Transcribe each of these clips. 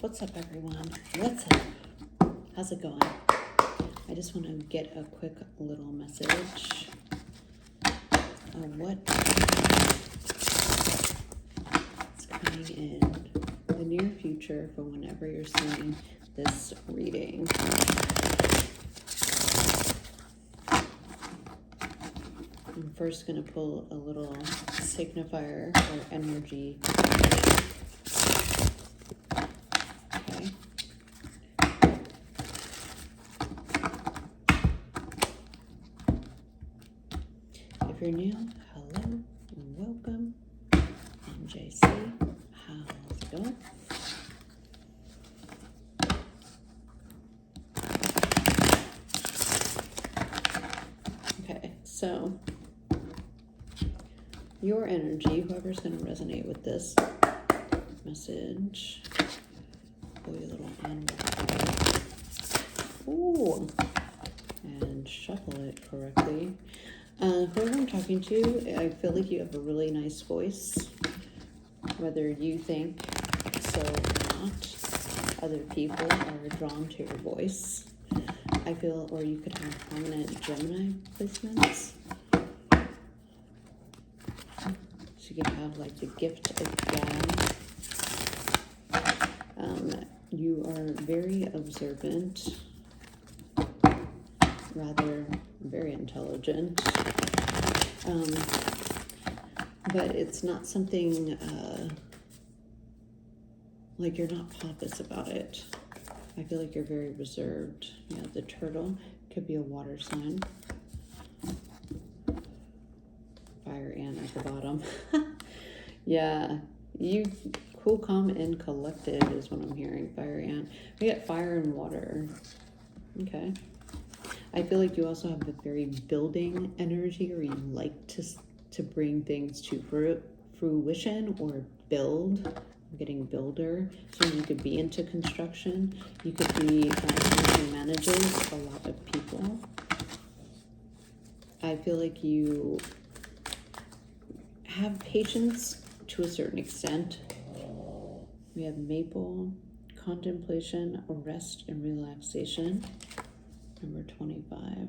What's up, everyone? What's up? How's it going? I just want to get a quick little message. What's coming in the near future for whenever you're seeing this reading. I'm first going to pull a little signifier or energy. Okay. If you're new, hello and welcome. I'm JC. How's it going? Okay, so your energy, whoever's going to resonate with this message, pull your little animal card. Ooh, and shuffle it correctly. Whoever I'm talking to, I feel like you have a really nice voice, whether you think so or not. Other people are drawn to your voice. I feel, or you could have prominent Gemini placements. So you could have like the gift of gab. You are very observant, rather very intelligent, but it's not something like you're not pompous about it. I feel like you're very reserved. Yeah, the turtle could be a water sign. Fire ant at the bottom. Yeah, you cool, calm, and collected is what I'm hearing. Fire ant. We got fire and water. Okay. I feel like you also have a very building energy, or you like to bring things to fruition or build. I'm getting builder. So you could be into construction. You could be someone who manages a lot of people. I feel like you have patience to a certain extent. We have maple, contemplation, rest, and relaxation. Number 25. I don't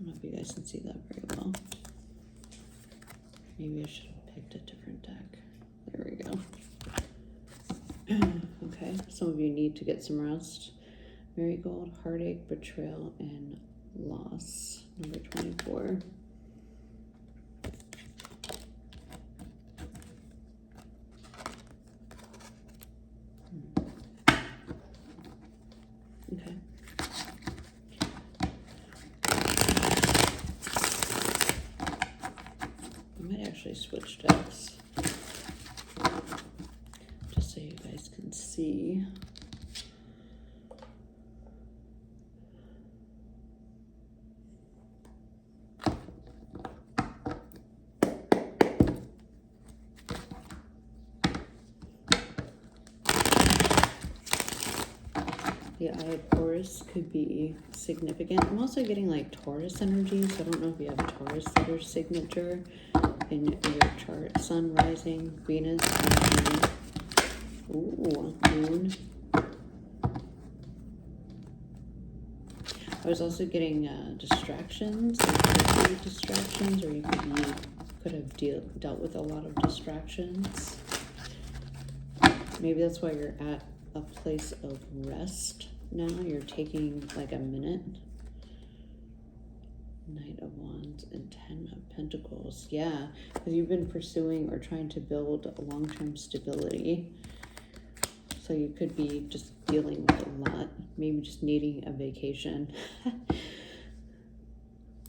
know if you guys can see that very well. Maybe I should have picked a different deck. There we go. Okay, some of you need to get some rest. Marigold, heartache, betrayal, and loss. Number 24. Okay. I might actually switch decks just so you guys can see. The Eye of Taurus could be significant. I'm also getting like Taurus energy, so I don't know if you have Taurus as your signature in your chart. Sun, rising, Venus, and ooh, moon. I was also getting distractions, like distractions, or you could have dealt with a lot of distractions. Maybe that's why you're at a place of rest now. You're taking like a minute. Knight of Wands and 10 of Pentacles. Yeah, because you've been pursuing or trying to build long-term stability. So you could be just dealing with a lot. Maybe just needing a vacation.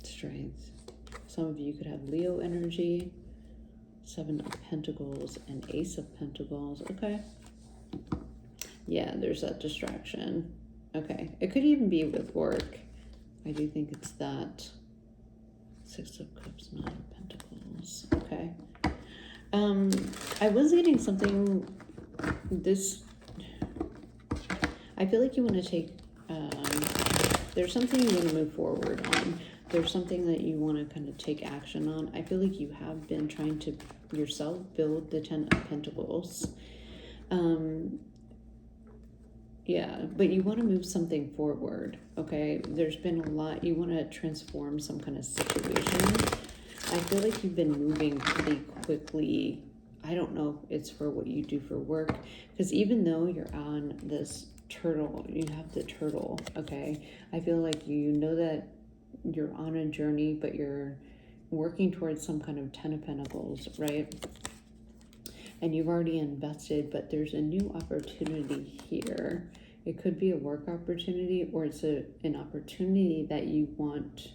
Strength. Some of you could have Leo energy. 7 of Pentacles and Ace of Pentacles. Okay. Yeah, there's that distraction. Okay. It could even be with work. I do think it's that. 6 of Cups, 9 of Pentacles. Okay. I was getting something I feel like you want to take, there's something you want to move forward on. There's something that you want to kind of take action on. I feel like you have been trying to yourself build the 10 of Pentacles. Yeah, but you want to move something forward, okay? There's been a lot, you want to transform some kind of situation. I feel like you've been moving pretty quickly. I don't know if it's for what you do for work, because even though you're on this turtle, you have the turtle, okay? I feel like you know that you're on a journey, but you're working towards some kind of 10 of Pentacles, right? And you've already invested, but there's a new opportunity here. It could be a work opportunity, or it's an opportunity that you want.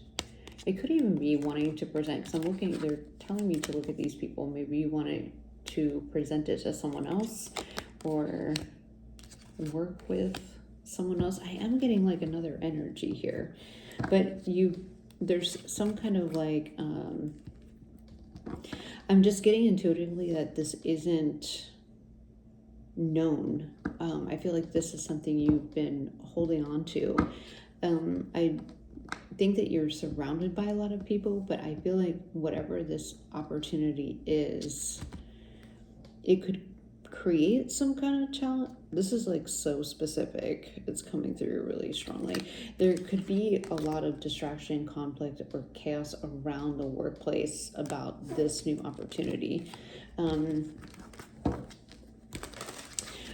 It could even be wanting to present, because I'm looking, they're telling me to look at these people. Maybe you wanted to present it to someone else or work with someone else. I am getting like another energy here, but there's some kind of like, I'm just getting intuitively that this isn't known. I feel like this is something you've been holding on to. I think that you're surrounded by a lot of people, but I feel like whatever this opportunity is, it could create some kind of challenge. This is like so specific. It's coming through really strongly. There could be a lot of distraction, conflict, or chaos around the workplace about this new opportunity.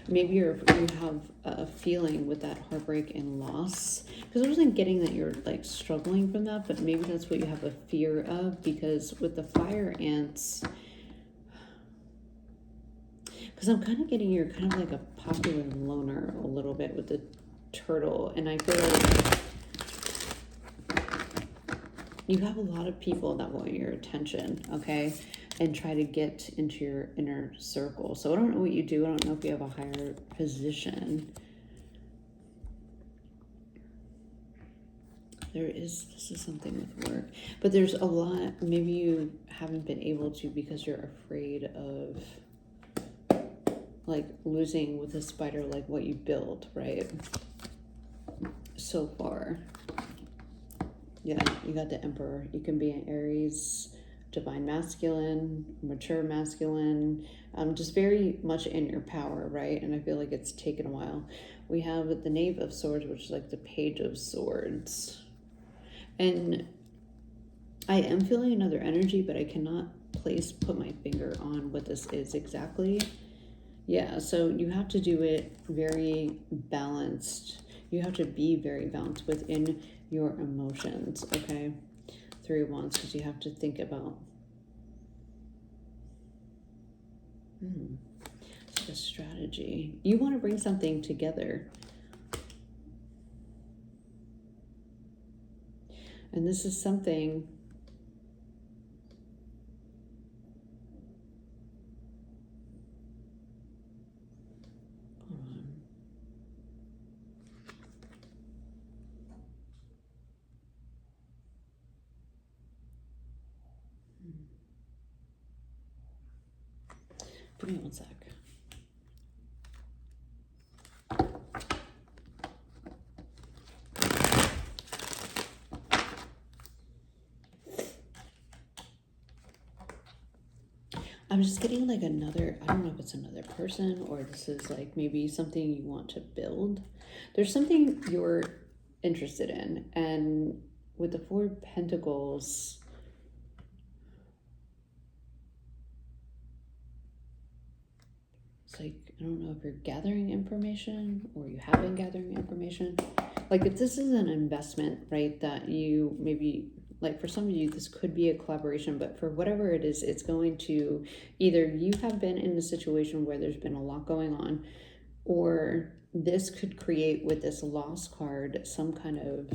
Maybe you have a feeling with that heartbreak and loss, because I wasn't getting that you're like struggling from that, but maybe that's what you have a fear of, because with the fire ants, because I'm kind of getting you're kind of like a popular loner a little bit with the turtle, and I feel like you have a lot of people that want your attention, okay, and try to get into your inner circle. So I don't know what you do. I don't know if you have a higher position. This is something with work, but there's a lot, maybe you haven't been able to because you're afraid of like losing with a spider, like what you build, right? So far. Yeah, you got the Emperor. You can be an Aries, divine masculine, mature masculine, just very much in your power, right? And I feel like it's taken a while. We have the Knave of Swords, which is like the Page of Swords. And I am feeling another energy, but I cannot put my finger on what this is exactly. Yeah, so you have to do it very balanced. You have to be very balanced within your emotions, okay? 3 of Wands, because you have to think about it's like a strategy. You want to bring something together. And this is something give me 1 sec. I'm just getting like another, I don't know if it's another person or this is like maybe something you want to build. There's something you're interested in. And with the 4 of Pentacles, it's like, I don't know if you're gathering information or you have been gathering information. Like if this is an investment, right, that you maybe, like for some of you, this could be a collaboration, but for whatever it is, it's going to either you have been in a situation where there's been a lot going on, or this could create with this loss card some kind of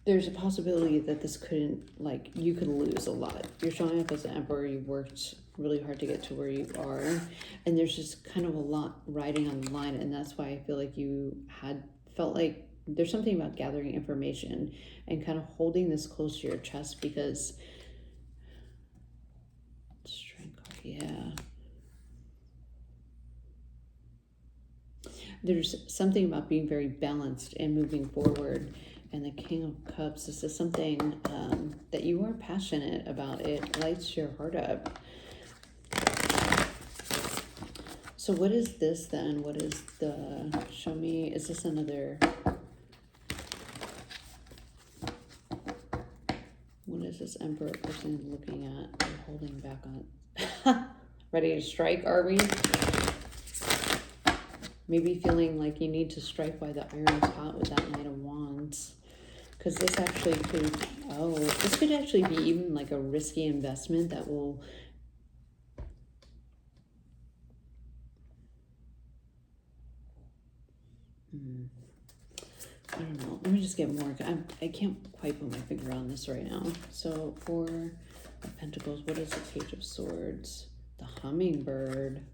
there's a possibility that this couldn't, like, you could lose a lot. You're showing up as an Emperor, you worked really hard to get to where you are, and there's just kind of a lot riding on the line, and that's why I feel like you felt like there's something about gathering information and kind of holding this close to your chest, because Strength card, yeah. There's something about being very balanced and moving forward. And the King of Cups, this is something that you are passionate about. It lights your heart up. So what is this then? What is the, show me, is this another, what is this emperor person looking at or holding back on? Ready to strike, are we? Maybe feeling like you need to strike while the iron's hot with that Knight of Wands. Because this actually could, this could actually be even like a risky investment that will, I don't know. Let me just get more. I can't quite put my finger on this right now. So 4 of Pentacles, what is the Page of Swords? The Hummingbird.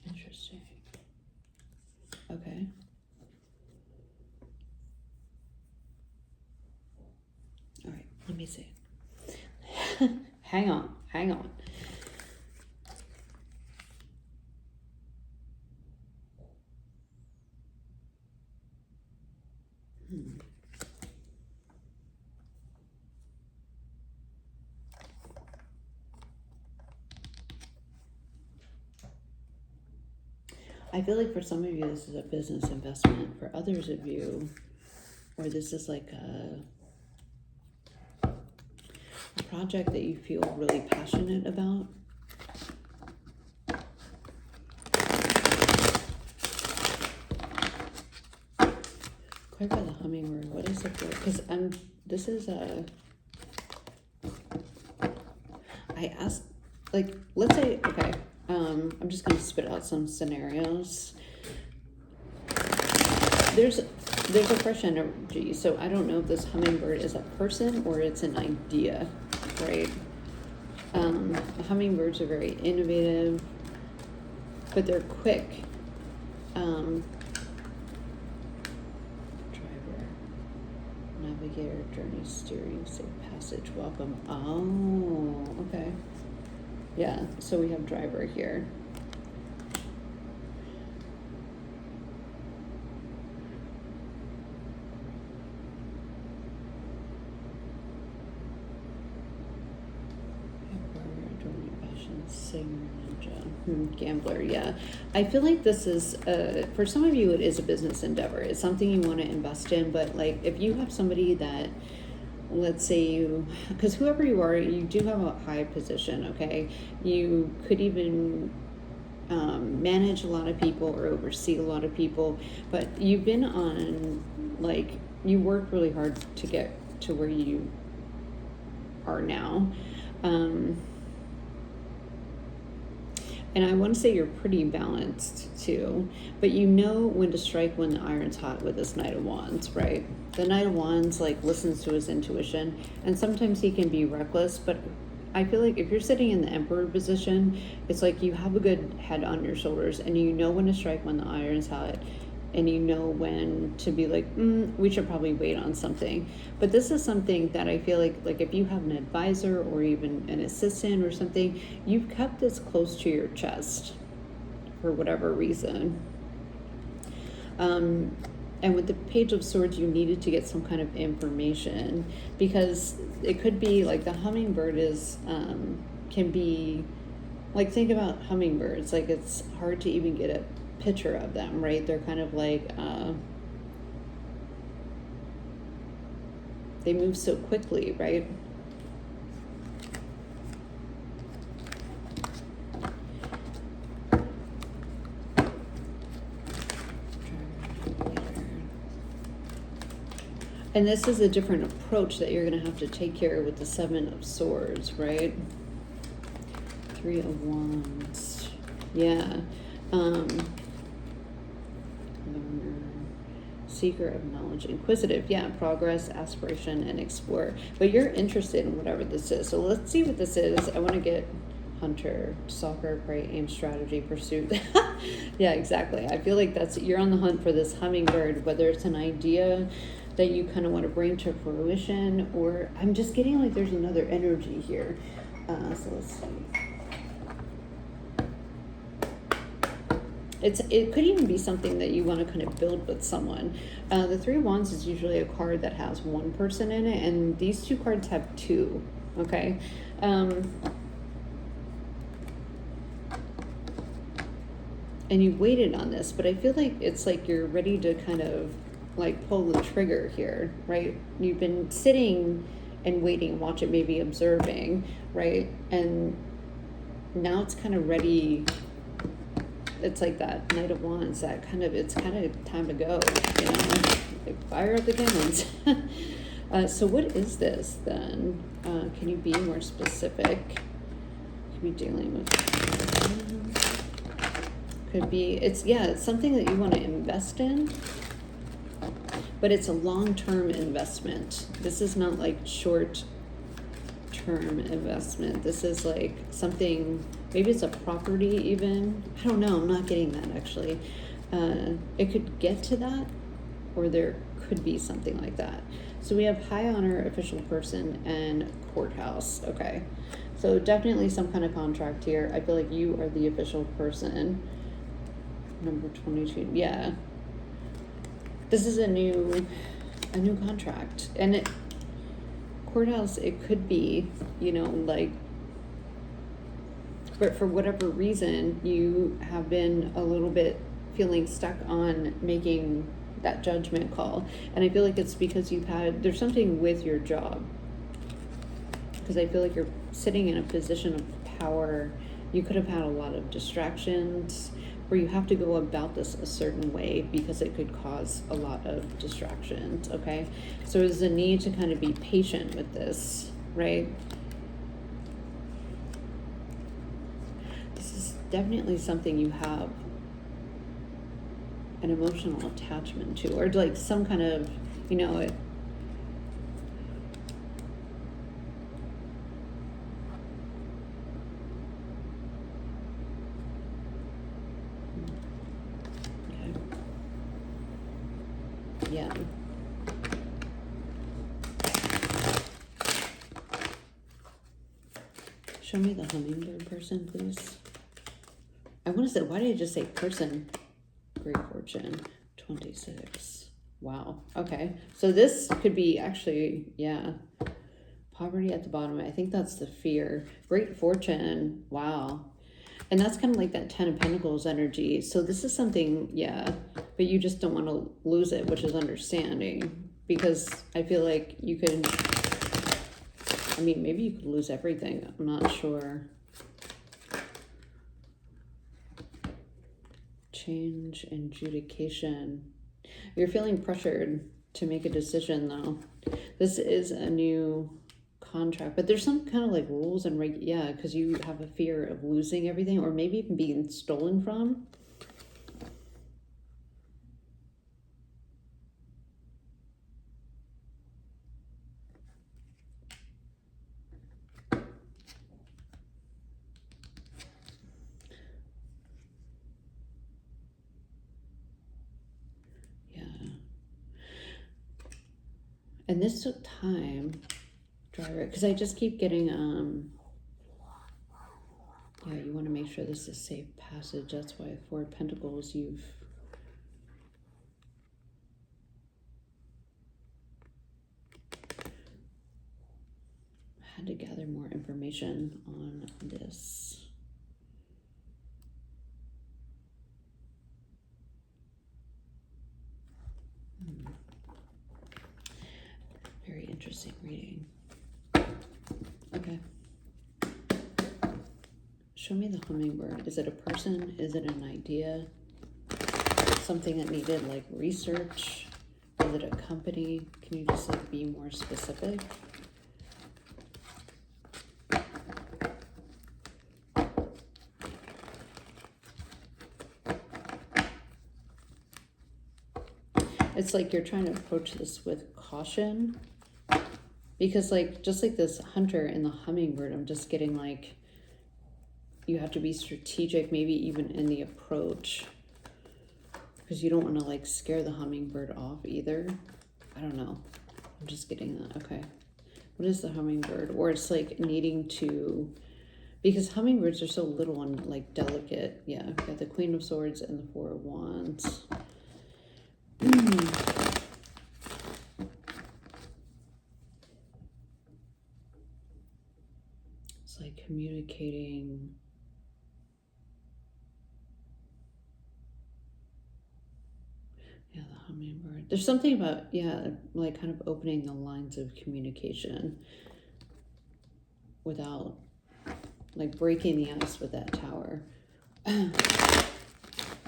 Interesting. Okay. All right, let me see. Hang on. I feel like for some of you, this is a business investment. For others of you, or this is like a project that you feel really passionate about. Clarify the hummingbird. What is it for? Because this is a, I asked, like, let's say, okay, I'm just going to spit out some scenarios. There's a fresh energy, so I don't know if this hummingbird is a person or it's an idea, right? Hummingbirds are very innovative, but they're quick. Driver, navigator, journey, steering, safe passage, welcome. Oh, okay. Yeah, so we have driver here. Gambler, yeah. I feel like this is, for some of you, it is a business endeavor. It's something you want to invest in, but like if you have somebody that, let's say you, because whoever you are, you do have a high position, okay? You could even manage a lot of people or oversee a lot of people, but you've been on, like, you worked really hard to get to where you are now. And I want to say you're pretty balanced too, but you know when to strike when the iron's hot with this Knight of Wands, right? The Knight of Wands like listens to his intuition, and sometimes he can be reckless, but I feel like if you're sitting in the Emperor position, it's like you have a good head on your shoulders and you know when to strike when the iron's hot, and you know when to be like, we should probably wait on something. But this is something that I feel like if you have an advisor or even an assistant or something, you've kept this close to your chest for whatever reason. And with the Page of Swords, you needed to get some kind of information, because it could be like the hummingbird is, can be, like, think about hummingbirds, like it's hard to even get a picture of them, right? They're kind of like, they move so quickly, right? And this is a different approach that you're going to have to take care of with the 7 of Swords, right? 3 of Wands. Yeah. Seeker of knowledge, inquisitive, yeah, progress, aspiration, and explore. But you're interested in whatever this is. So let's see what this is. I want to get hunter, stalker, prey, aim, strategy, pursuit. Yeah, exactly. I feel like that's, you're on the hunt for this hummingbird, whether it's an idea that you kind of want to bring to fruition, or I'm just getting like there's another energy here. So let's see. It could even be something that you want to kind of build with someone. The Three of Wands is usually a card that has one person in it, and these two cards have two. Okay. And you waited on this, but I feel like it's like you're ready to kind of like pull the trigger here, right? You've been sitting and waiting, watching, maybe observing, right? And now it's kind of ready. It's like that Knight of Wands, that kind of, it's kind of time to go, you know, like fire up the cannons. So what is this then? Can you be more specific? Could be dealing with, could be, it's something that you want to invest in, but it's a long-term investment. This is not like short-term investment. This is like something, maybe it's a property even. I don't know, I'm not getting that actually. It could get to that, or there could be something like that. So we have high honor, official person, and courthouse. Okay, so definitely some kind of contract here. I feel like you are the official person. Number 22, yeah. This is a new contract, and courthouse, it could be, you know, like, but for whatever reason, you have been a little bit feeling stuck on making that judgment call. And I feel like it's because there's something with your job. Because I feel like you're sitting in a position of power. You could have had a lot of distractions, where you have to go about this a certain way because it could cause a lot of distractions, okay? So there's a need to kind of be patient with this, right? This is definitely something you have an emotional attachment to, or like some kind of, you know, it, yeah. Show me the hummingbird person, please. I want to say, why did I just say person? Great fortune, 26. Wow. Okay. So this could be actually, yeah. Poverty at the bottom. I think that's the fear. Great fortune. Wow. And that's kind of like that 10 of Pentacles energy. So this is something, yeah, but you just don't want to lose it, which is understanding. Because I feel like you could, I mean, maybe you could lose everything. I'm not sure. Change, adjudication. You're feeling pressured to make a decision, though. This is a new contract, but there's some kind of like rules and yeah, because you have a fear of losing everything, or maybe even being stolen from. Yeah. And this took time, driver, because I just keep getting yeah, you want to make sure this is safe passage. That's why 4 of Pentacles, you've had to gather more information on this. Very interesting reading. Okay. Show me the hummingbird. Is it a person? Is it an idea? Something that needed like research? Is it a company? Can you just like be more specific? It's like you're trying to approach this with caution, because like, just like this hunter and the hummingbird, I'm just getting like, you have to be strategic, maybe even in the approach, because you don't want to like scare the hummingbird off either. I don't know. I'm just getting that. Okay. What is the hummingbird? Or it's like needing to Because hummingbirds are so little and like delicate. Yeah, I've got the Queen of Swords and the Four of Wands. It's like communicating. Yeah, the hummingbird. There's something about, yeah, like kind of opening the lines of communication without like breaking the ice with that tower.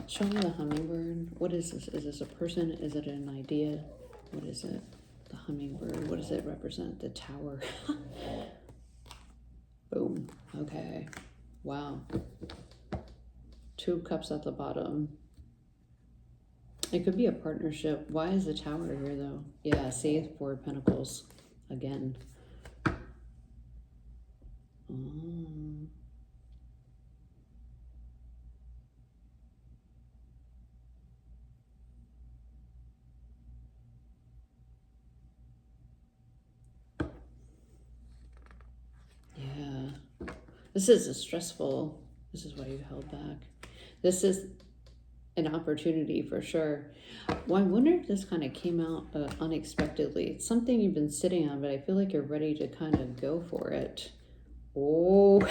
Show me the hummingbird. What is this? Is this a person? Is it an idea? What is it? The hummingbird. What does it represent? The tower. Boom. Okay. Wow. Two of Cups at the bottom. It could be a partnership. Why is the tower here though? Yeah, see, Four of Pentacles again. Oh. Yeah. This is stressful. This is why you held back. This is an opportunity for sure. Well, I wonder if this kind of came out unexpectedly. It's something you've been sitting on, but I feel like you're ready to kind of go for it. Oh,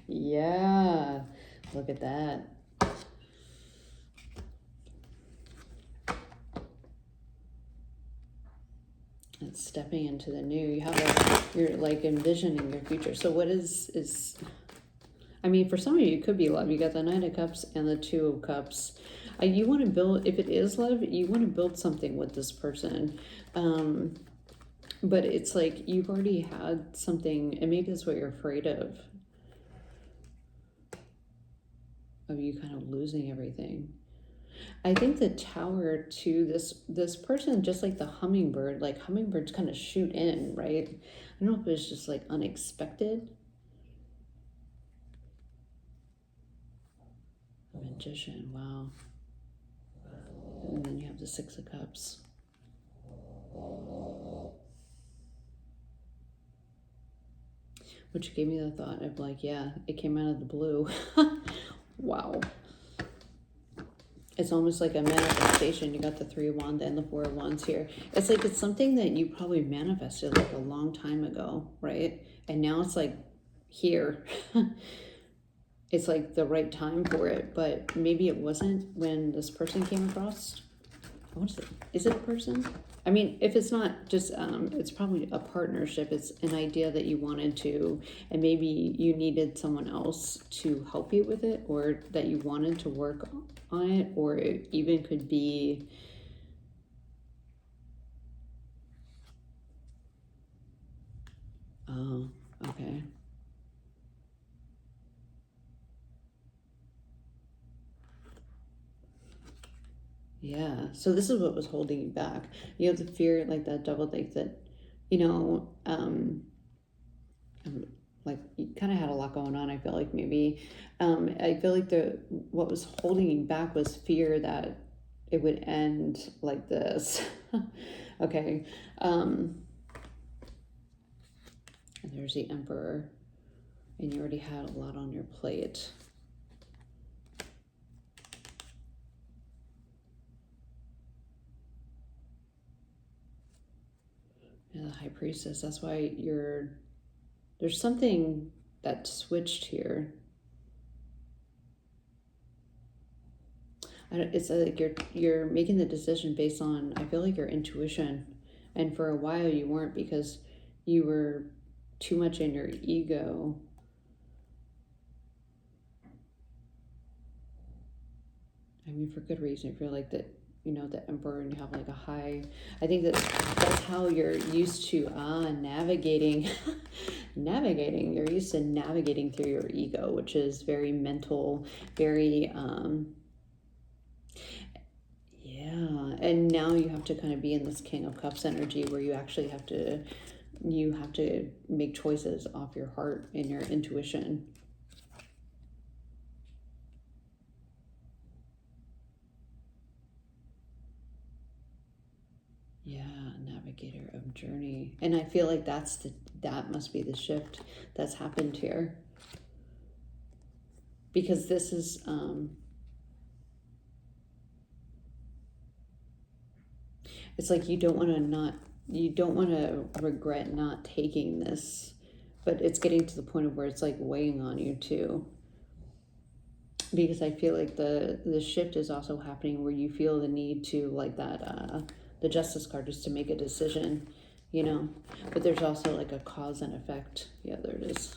yeah. Look at that. It's stepping into the new. You have you're like envisioning your future. So what is, I mean, for some of you, it could be love. You got the Knight of Cups and the Two of Cups. You want to build, if it is love, you want to build something with this person. But it's like you've already had something, and maybe that's what you're afraid of you kind of losing everything. I think the tower to this person, just like the hummingbird, like hummingbirds kind of shoot in, right? I don't know if it's just like unexpected. Magician, wow. And then you have the Six of Cups. Which gave me the thought of like, yeah, it came out of the blue. Wow. It's almost like a manifestation. You got the Three of Wands and the Four of Wands here. It's like it's something that you probably manifested like a long time ago, right? And now it's like here. It's like the right time for it, but maybe it wasn't when this person came across. What is it? Is it a person? I mean, if it's not just, it's probably a partnership. It's an idea that you wanted to, and maybe you needed someone else to help you with it, or that you wanted to work on it, or it even could be, oh, okay. Yeah. So this is what was holding you back. You have the fear, like that double think that, you know, like you kind of had a lot going on. I feel like maybe, I feel like what was holding you back was fear that it would end like this. Okay. And there's the Emperor, and you already had a lot on your plate. Yeah, the High Priestess. That's why there's something that switched here. It's like you're making the decision based on, I feel like, your intuition, and for a while you weren't, because you were too much in your ego. I mean, for good reason. I feel like that, you know, the Emperor, and you have like a high, I think that's how you're used to navigating. Navigating, you're used to navigating through your ego, which is very mental, very yeah. And now you have to kind of be in this King of Cups energy, where you actually have to make choices off your heart and your intuition. Yeah, navigator of journey. And I feel like that must be the shift that's happened here. because this is, it's like you don't want to regret not taking this, but it's getting to the point of where it's like weighing on you too. Because I feel like the shift is also happening where you feel the need to, like that, the justice card is to make a decision, you know, but there's also like a cause and effect. Yeah, there it is.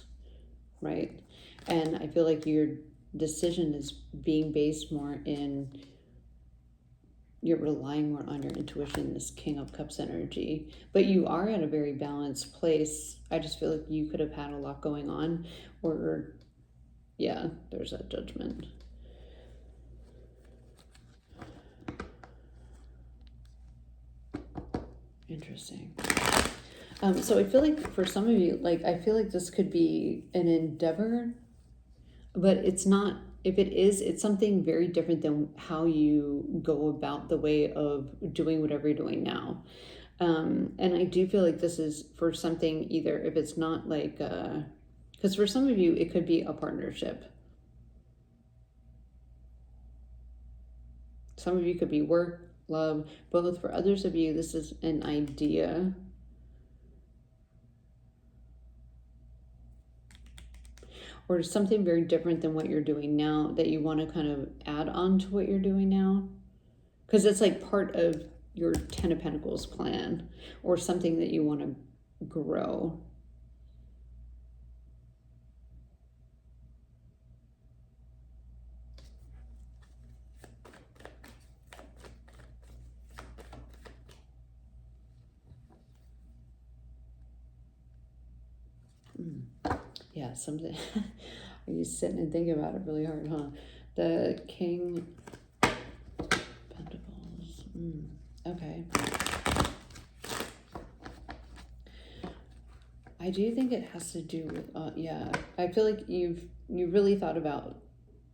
Right. And I feel like your decision is being based more in, you're relying more on your intuition, this King of Cups energy, but you are at a very balanced place. I just feel like you could have had a lot going on, or yeah, there's that Judgment. Interesting. So I feel like for some of you, like, I feel like this could be an endeavor, but it's not. If it is, it's something very different than how you go about the way of doing whatever you're doing now. And I do feel like this is for something, either if it's not like, because for some of you, it could be a partnership. Some of you could be work, love, both. For others of you, this is an idea. Or something very different than what you're doing now that you want to kind of add on to what you're doing now. Because it's like part of your Ten of Pentacles plan, or something that you want to grow. Yeah, something. Are you sitting and thinking about it really hard, huh? The King Pentacles. Okay. I do think it has to do with, yeah. I feel like you really thought about,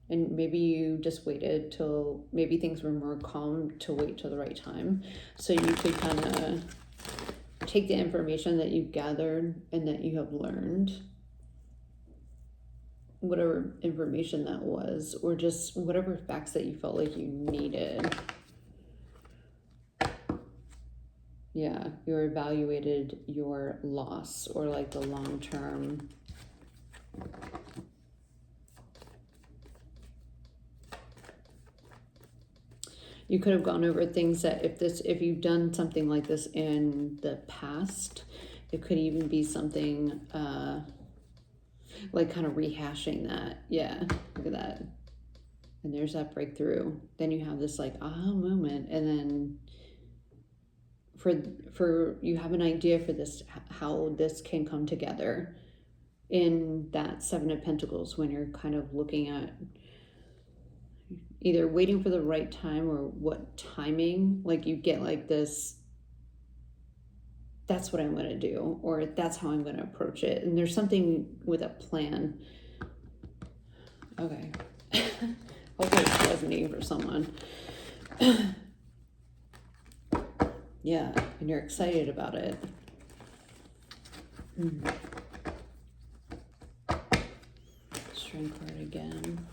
and maybe you just waited till maybe things were more calm to wait till the right time, so you could kind of take the information that you've gathered and that you have learned, whatever information that was, or just whatever facts that you felt like you needed. Yeah, you evaluated your loss, or like the long term. You could have gone over things that if you've done something like this in the past, it could even be something like kind of rehashing that. Yeah, look at that. And there's that breakthrough. Then you have this like aha moment, and then for you have an idea for this, how this can come together in that Seven of Pentacles, when you're kind of looking at either waiting for the right time, or what timing, like you get like this, that's what I'm going to do, or that's how I'm going to approach it. And there's something with a plan. Okay. Hopefully it's resonating for someone. Yeah, and you're excited about it. Strength card again.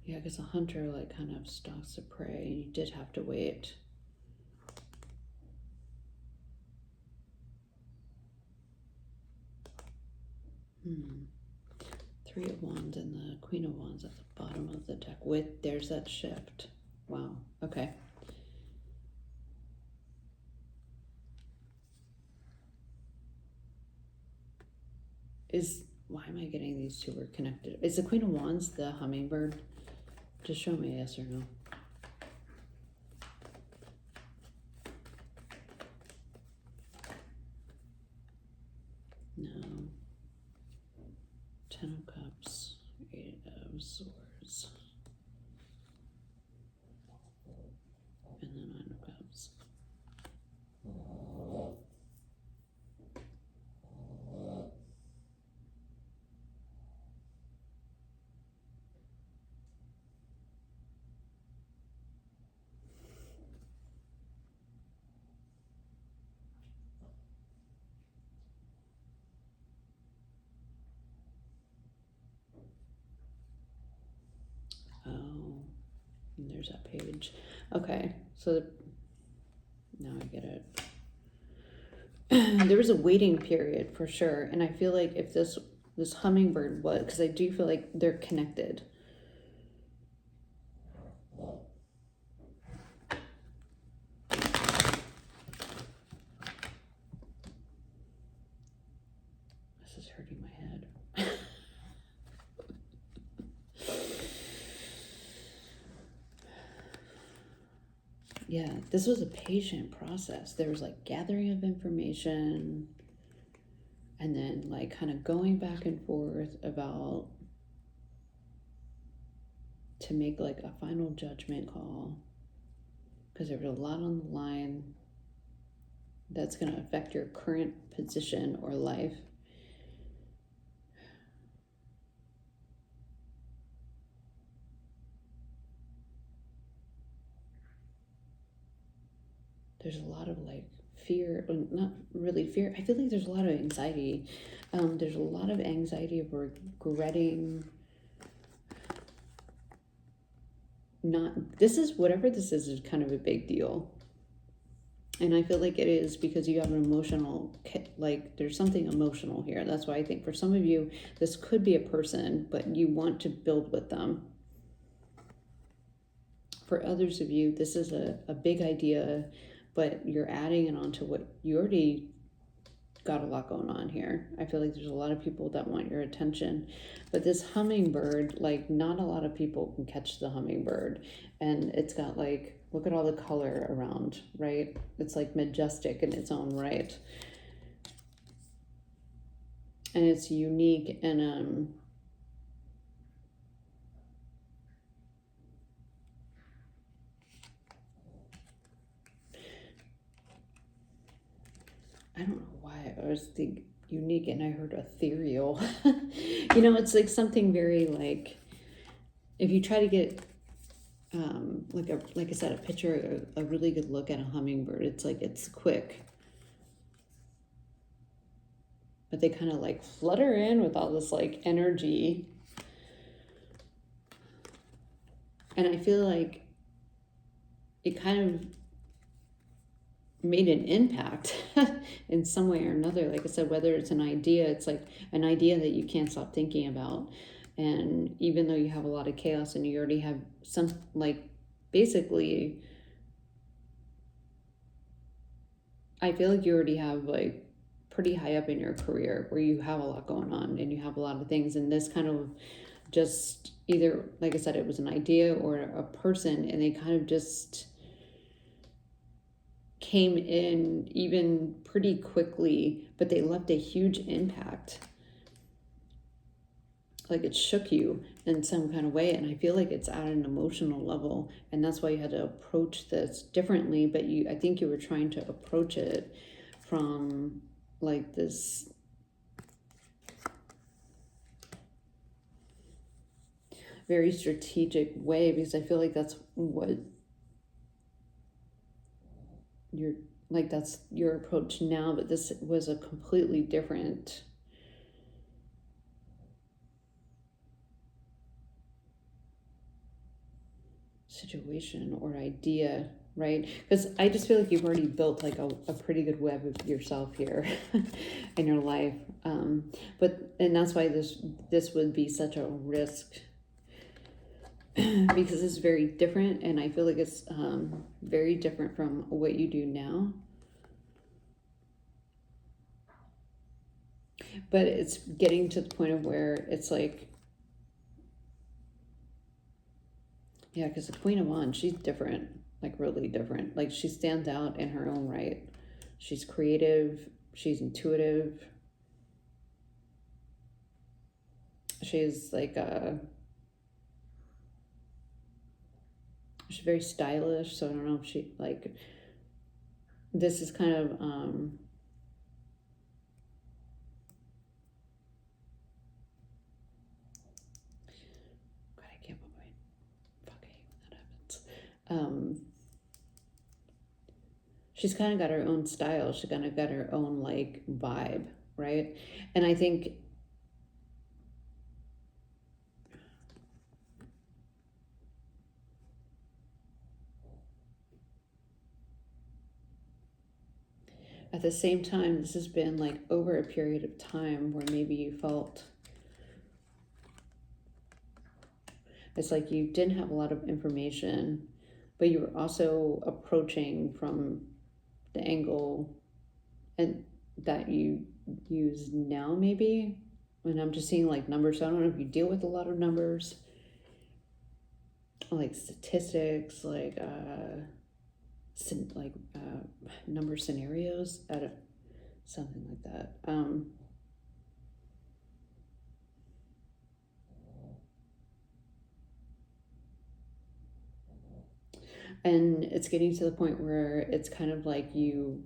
Yeah, because a hunter like kind of stalks the prey. You did have to wait. Three of Wands and the Queen of Wands at the bottom of the deck. There's that shift. Wow. Okay. Why am I getting these two are connected? Is the Queen of Wands the hummingbird? Just show me yes or no. No. Ten of Cups, Eight of Swords, and the Nine of Cups. there's that page. Okay, so now I get it. There was a waiting period for sure, and I feel like if this hummingbird was, because I do feel like they're connected. This is hurting my head. Yeah, this was a patient process. There was like gathering of information and then like kind of going back and forth about to make like a final judgment call, because there was a lot on the line that's going to affect your current position or life. There's a lot of like fear, not really fear. I feel like there's a lot of anxiety. There's a lot of anxiety of regretting this is whatever this is kind of a big deal. And I feel like it is because you have an emotional, like there's something emotional here. That's why I think for some of you, this could be a person, but you want to build with them. For others of you, this is a big idea, but you're adding it onto what you already got a lot going on here. I feel like there's a lot of people that want your attention, but this hummingbird, like not a lot of people can catch the hummingbird, and it's got like, look at all the color around, right? It's like majestic in its own right, and it's unique. And I don't know why I was thinking unique and I heard ethereal. You know, it's like something very like, if you try to get like I said, a picture, a really good look at a hummingbird, it's like it's quick, but they kind of like flutter in with all this like energy, and I feel like it kind of made an impact in some way or another. Like I said, whether it's an idea, it's like an idea that you can't stop thinking about. And even though you have a lot of chaos and you already have some, like, basically, I feel like you already have like pretty high up in your career where you have a lot going on and you have a lot of things. And this kind of just either, like I said, it was an idea or a person, and they kind of just came in even pretty quickly, but they left a huge impact. Like it shook you in some kind of way, and I feel like it's at an emotional level, and that's why you had to approach this differently. But I think you were trying to approach it from like this very strategic way, because I feel like that's what that's your approach now, but this was a completely different situation or idea, right? Because I just feel like you've already built like a pretty good web of yourself here in your life, and that's why this would be such a risk, because it's very different, and I feel like it's very different from what you do now. But it's getting to the point of where it's like, yeah, because the Queen of Wands, she's different, like really different. Like she stands out in her own right. She's creative, she's intuitive. She's like she's very stylish, so I don't know if she like, this is kind of God, I can't believe fuck, I hate when that happens. She's kind of got her own style. She kind of got her own like vibe, right? And I think the same time, this has been like over a period of time where maybe you felt it's like you didn't have a lot of information, but you were also approaching from the angle and that you use now, maybe. And I'm just seeing like numbers. So I don't know if you deal with a lot of numbers, like statistics, like number scenarios out of something like that. And it's getting to the point where it's kind of like you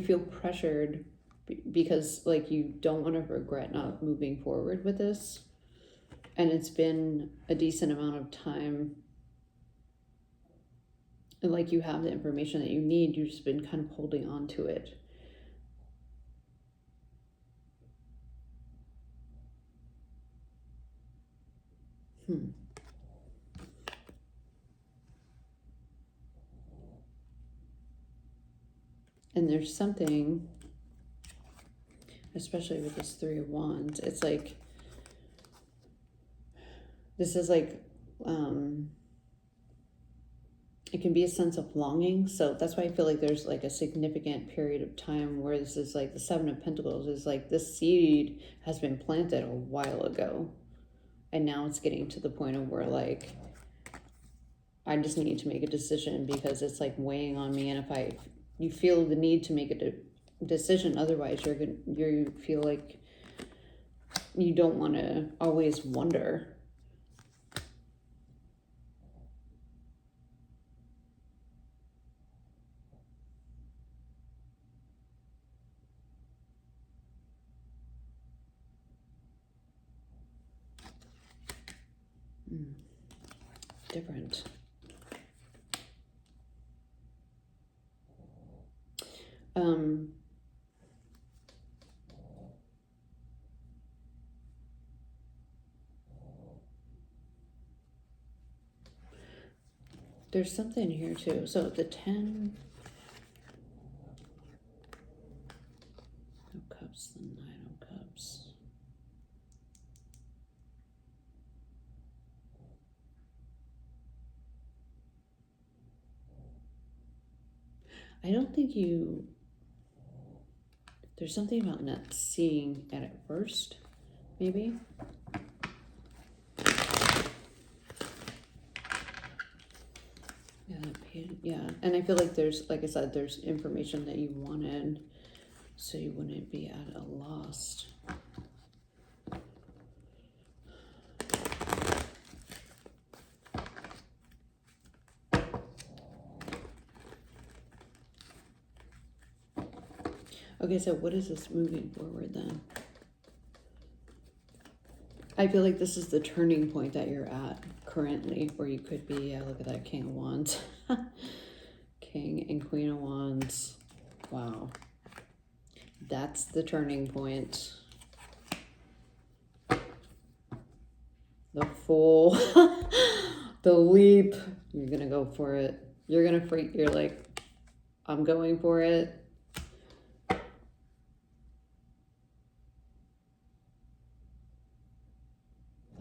feel pressured because like you don't want to regret not moving forward with this. And it's been a decent amount of time. And like you have the information that you need, you've just been kind of holding on to it. And there's something, especially with this Three of Wands, it's like, this is like, it can be a sense of longing. So that's why I feel like there's like a significant period of time where this is like the Seven of Pentacles is like this seed has been planted a while ago. And now it's getting to the point of where like, I just need to make a decision because it's like weighing on me. And if you feel the need to make a decision, otherwise you feel like you don't want to always wonder. Different. There's something here too. So the 10 of Cups, the 9 of Cups. I don't think there's something about not seeing it at first, maybe. Yeah, and I feel like there's, like I said, there's information that you wanted, so you wouldn't be at a loss. Okay, so what is this moving forward then? I feel like this is the turning point that you're at currently, where you could be. Yeah, look at that King of Wands. King and Queen of Wands. Wow. That's the turning point. The Fool. The leap. You're going to go for it. You're going to freak. You're like, I'm going for it.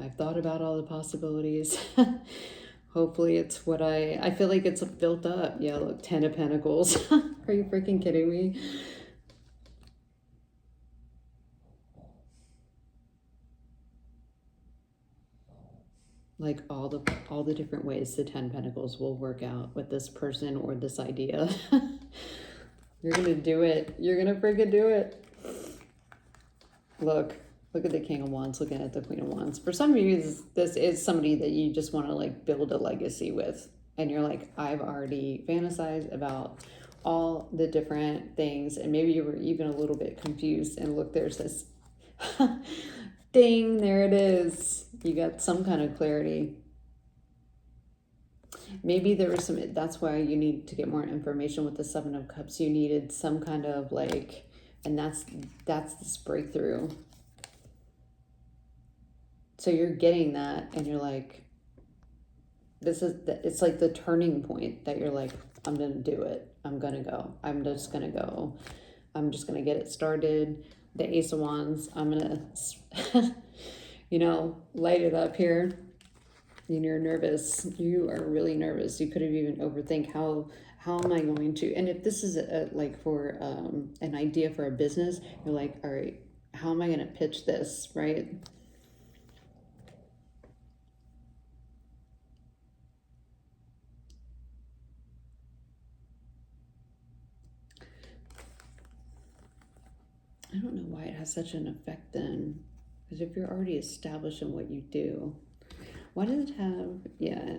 I've thought about all the possibilities. Hopefully it's what I feel like it's built up. Yeah, look, 10 of Pentacles. Are you freaking kidding me? Like all the different ways the 10 Pentacles will work out with this person or this idea. You're gonna do it. You're gonna freaking do it. Look at the King of Wands looking at the Queen of Wands. For some of you, this is somebody that you just want to like build a legacy with. And you're like, I've already fantasized about all the different things. And maybe you were even a little bit confused. And look, there's this ding, there it is. You got some kind of clarity. Maybe there was some, that's why you need to get more information with the Seven of Cups. You needed some kind of like, and that's this breakthrough. So you're getting that and you're like, it's like the turning point that you're like, I'm going to do it. I'm gonna go. I'm just gonna go. I'm just gonna get it started. The Ace of Wands, I'm gonna, you know, light it up here. And you're nervous. You are really nervous. You could have even overthink how am I going to, and if this is like for an idea for a business, you're like, all right, how am I going to pitch this, right? I don't know why it has such an effect then, because if you're already established in what you do, why does it have, yeah,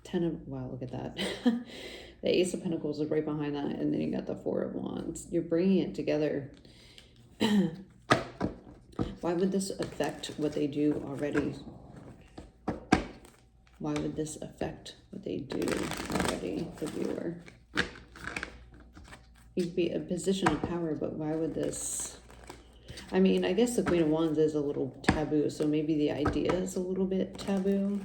10 of, wow, look at that. The Ace of Pentacles is right behind that, and then you got the Four of Wands. You're bringing it together. Why would this affect what they do already? Why would this affect what they do already, the viewer? You could be a position of power, but why would this... I mean, I guess the Queen of Wands is a little taboo, so maybe the idea is a little bit taboo.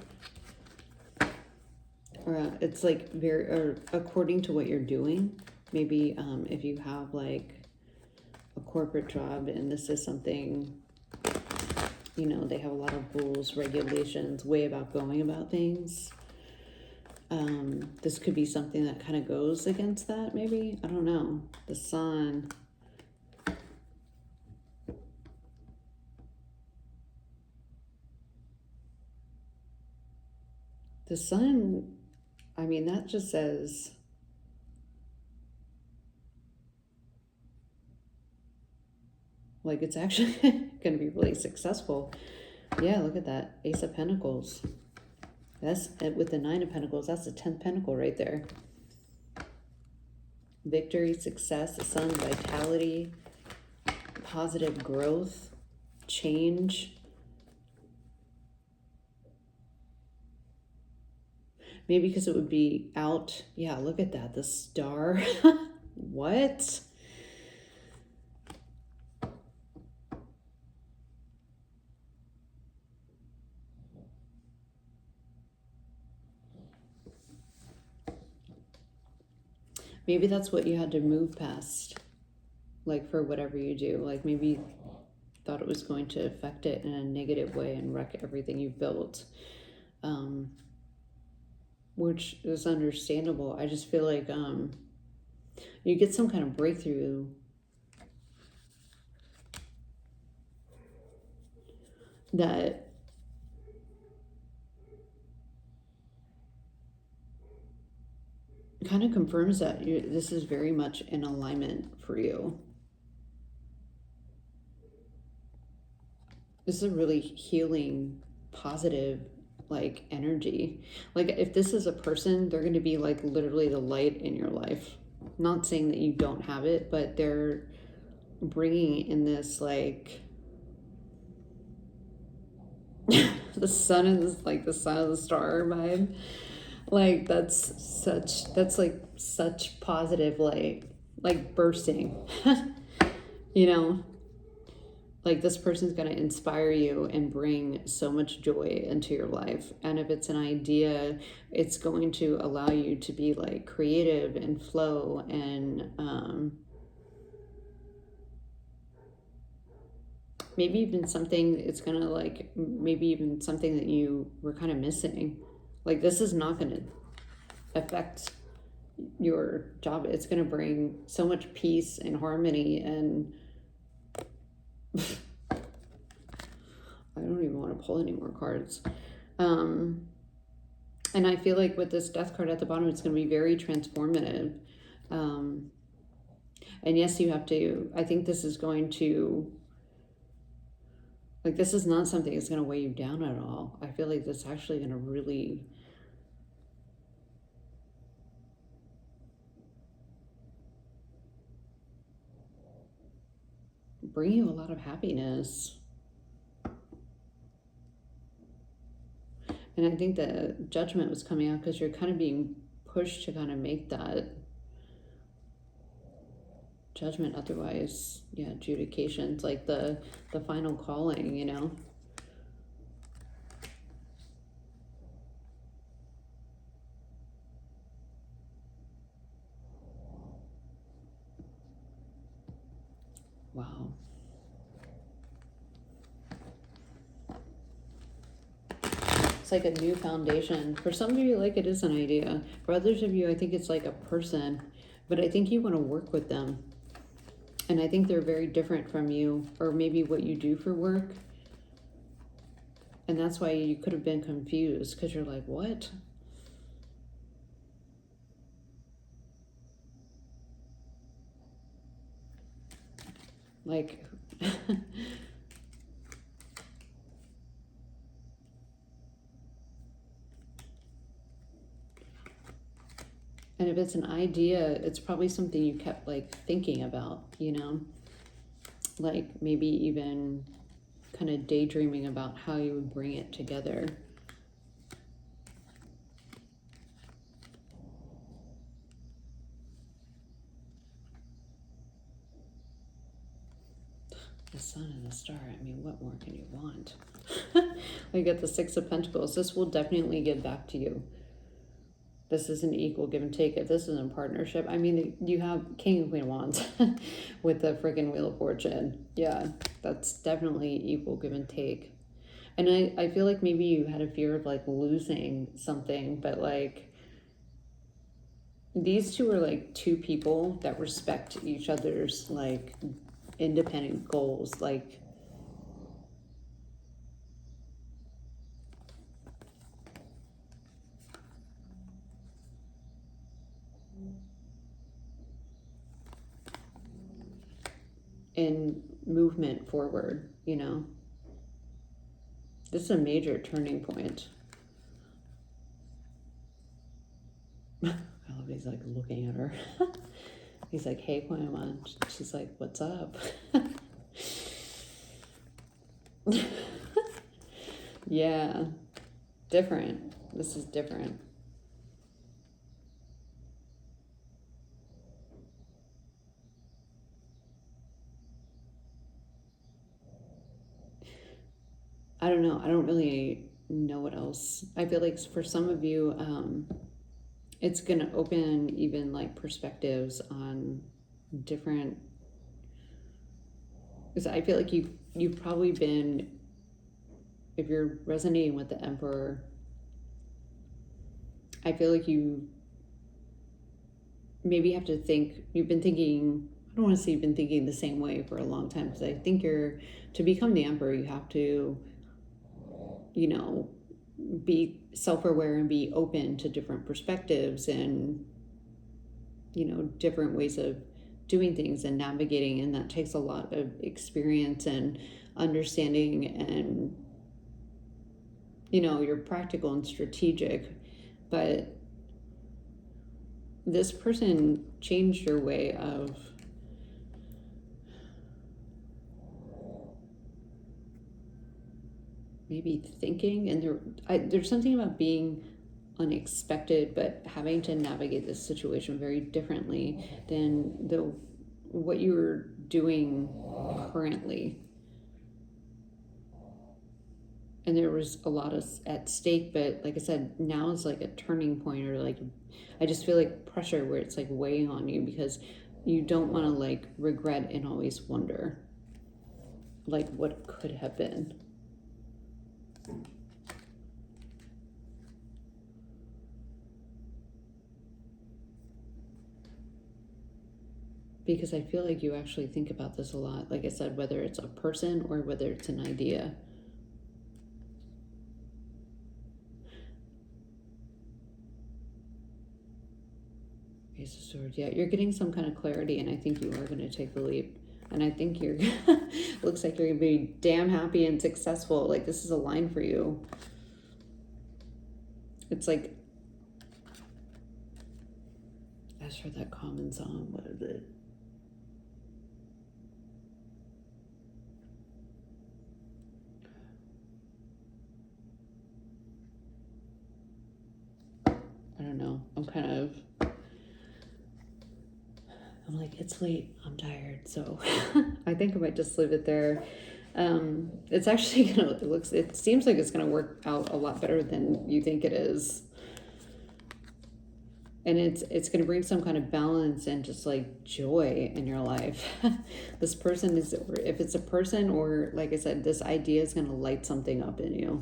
Or it's like very, or according to what you're doing. Maybe if you have like a corporate job and this is something, you know, they have a lot of rules, regulations, way about going about things. This could be something that kind of goes against that, maybe. I don't know. The Sun. The Sun, I mean, that just says... like it's actually going to be really successful. Yeah, look at that. Ace of Pentacles. That's with the Nine of Pentacles. That's the 10th Pentacle right there. Victory, success, the Sun, vitality, positive growth, change. Maybe because it would be out. Yeah, look at that. The Star. What? Maybe that's what you had to move past, like for whatever you do. Like maybe you thought it was going to affect it in a negative way and wreck everything you've built, which is understandable. I just feel like you get some kind of breakthrough that kind of confirms that this is very much in alignment for you. This is a really healing, positive, like energy. Like if this is a person, they're going to be like literally the light in your life. Not saying that you don't have it, but they're bringing in this like the sun is like the sun of the star vibe. Like that's like such positive light, like bursting. You know, like this person's going to inspire you and bring so much joy into your life. And if it's an idea, it's going to allow you to be like creative and flow and maybe even something, it's going to like, maybe even something that you were kind of missing. Like this is not going to affect your job. It's going to bring so much peace and harmony and I don't even want to pull any more cards. And I feel like with this Death card at the bottom, it's going to be very transformative. And yes, you have to, I think this is going to, like, this is not something that's going to weigh you down at all. I feel like this is actually going to really bring you a lot of happiness. And I think the Judgment was coming out because you're kind of being pushed to kind of make that judgment. Otherwise, yeah, adjudications, like the final calling, you know. Wow. It's like a new foundation. For some of you, like, it is an idea. For others of you, I think it's like a person. But I think you want to work with them. And I think they're very different from you, or maybe what you do for work. And that's why you could have been confused, because you're like, what? Like, and if it's an idea, it's probably something you kept like thinking about, you know? Like maybe even kind of daydreaming about how you would bring it together. The sun and the star, I mean, what more can you want? We get the Six of Pentacles. This will definitely give back to you. This is an equal give and take. If this is in partnership, I mean, you have King and Queen of Wands with the freaking Wheel of Fortune. Yeah, that's definitely equal give and take. And I feel like maybe you had a fear of like losing something, but like these two are like two people that respect each other's like independent goals. Like, in movement forward, you know. This is a major turning point. I love he's like looking at her. He's like, hey, Queen. She's like, what's up? Yeah, different. This is different. I don't know. I don't really know what else. I feel like for some of you, it's going to open even like perspectives on different, because I feel like you've probably been, if you're resonating with the Emperor, I feel like you maybe have to think, you've been thinking, I don't want to say you've been thinking the same way for a long time, because I think to become the Emperor, you have to, you know, be self-aware and be open to different perspectives and, you know, different ways of doing things and navigating. And that takes a lot of experience and understanding, and, you know, you're practical and strategic. But this person changed your way of maybe thinking, and there's something about being unexpected, but having to navigate this situation very differently than what you're doing currently. And there was a lot at stake, but like I said, now it's like a turning point, or like, I just feel like pressure where it's like weighing on you, because you don't want to like regret and always wonder like what could have been. Because I feel like you actually think about this a lot. Like I said, whether it's a person or whether it's an idea. Ace of Swords. Yeah, you're getting some kind of clarity, and I think you are going to take the leap. And I think you're, looks like you're going to be damn happy and successful. Like, this is a line for you. It's like, as for that common song, what is it? I don't know. I'm like, it's late, I'm tired, so I think I might just leave it there. It's actually it seems like it's gonna work out a lot better than you think it is. And it's going to bring some kind of balance and just like joy in your life. This person is, if it's a person, or like I said, this idea is going to light something up in you.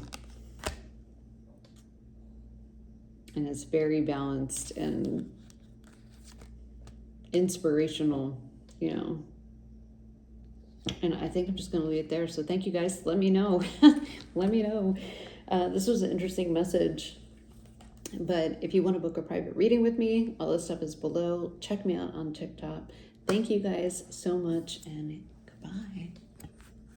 And it's very balanced and inspirational, you know. And I think I'm just going to leave it there. So thank you guys. Let me know. Let me know. This was an interesting message. But if you want to book a private reading with me, all this stuff is below. Check me out on TikTok. Thank you guys so much, and goodbye.